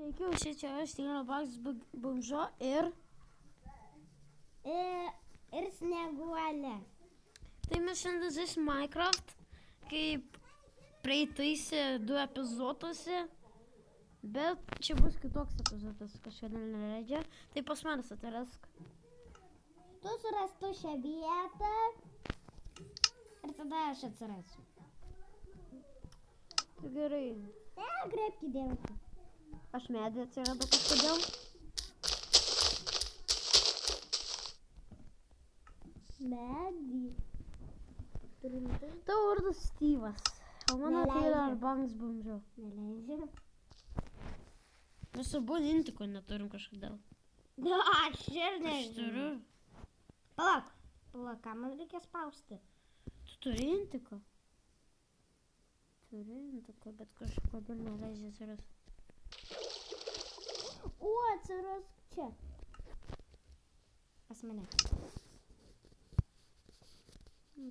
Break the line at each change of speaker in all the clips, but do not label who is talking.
Sveiki, čia aš, Roblox Bonžo ir
Snieguolė.
Tai mes šiandien žaisim Minecraft, kaip praeitaisi 2 epizoduose, bet čia bus kitoks epizodas, kažkodėl neleidžia. Tai pas manęs atrask.
Tu surastų šią vietą ir tada aš atsirasiu.
Tai gerai.
Grėbki dėmesį.
Aš medį atsiradu kažkodėl.
Medį.
Tavo vardas Styvas, o mano tai yra Roblox Bonžo.
Neleidžiu.
Mes abu intiko neturim kažkodėl.
Aš ir
Aš
nežinau.
turiu.
Palauk, ką man reikia spausti?
Tu turi intiko? Turi intiko, bet kažkodėl neleidžia atsirasti.
O, atsirask čia. Pas mane.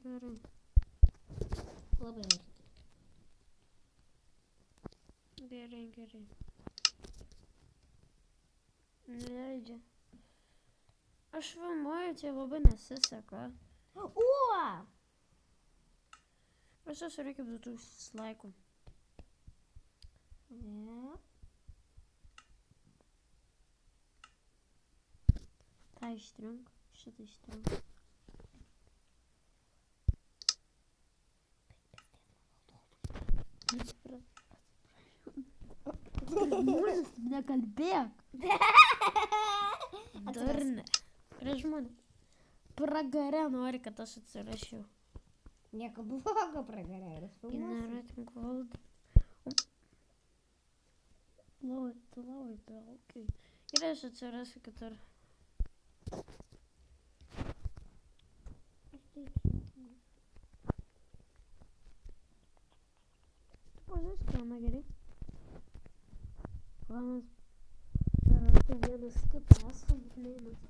Gerai.
Labai arti.
Gerai. Neleidžia. Aš filmuoju, čia labai nesiseka.
O!
Aš esu reikia 2000 laikų.
Ne.
Tai ištrink, šitą ištrink. Žmonės, nekalbėk. Durne. Yra žmonės. Pragare nori, kad aš atsirašiau.
Nieko blogo pragarė.
Generating world. Lauai, okei. Gerai, aš atsirasiu kitur. Tu pažįsti planą gerai? Planas dar apie vienas kitą esam, neįmės.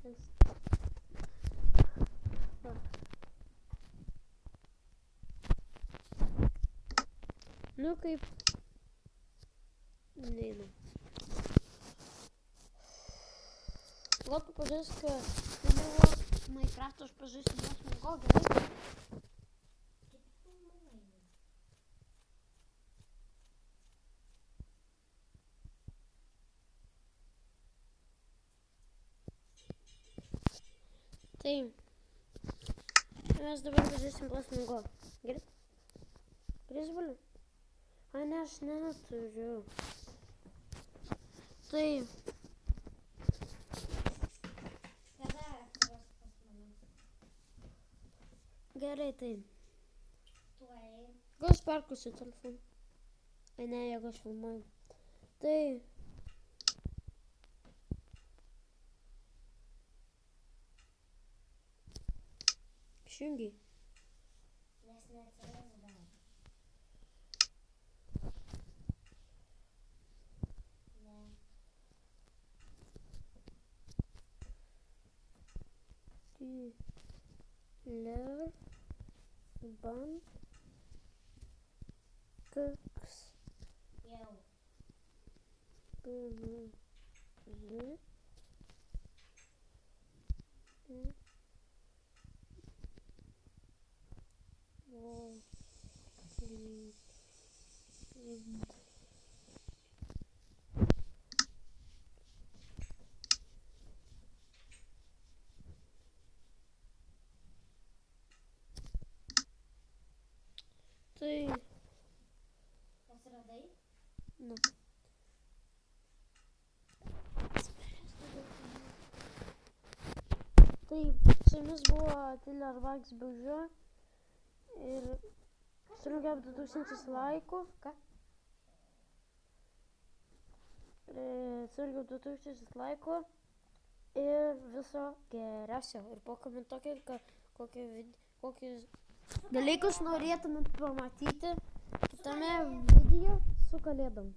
Nu kaip... Neinu. Gal tu pažįsti, kad buvo Minecraft, aš pažįstu jos Mingo, gerai? Tai mes dabar pažįstim Plus Mingo, gerai? Prisbaliu? A, ne, aš neturiu. Tai... Gerai, tai. Gal aš perkusiu telefoną? Ai, ne, jeigu aš filmuoju. Tai... Išjungiai.
Nes neatsiras dar.
Ler ban kaks
Jau.
Tai...
Pasiradai?
Nu. Tai su jumis buvo Roblox Bonžo ir surinkėm 2000 laikų. Ką? Surinkėm 2000 laikų ir viso geriausio. Ir pakomentuokit, kokius dalykus norėtumėt pamatyti kitame video su kalėdom.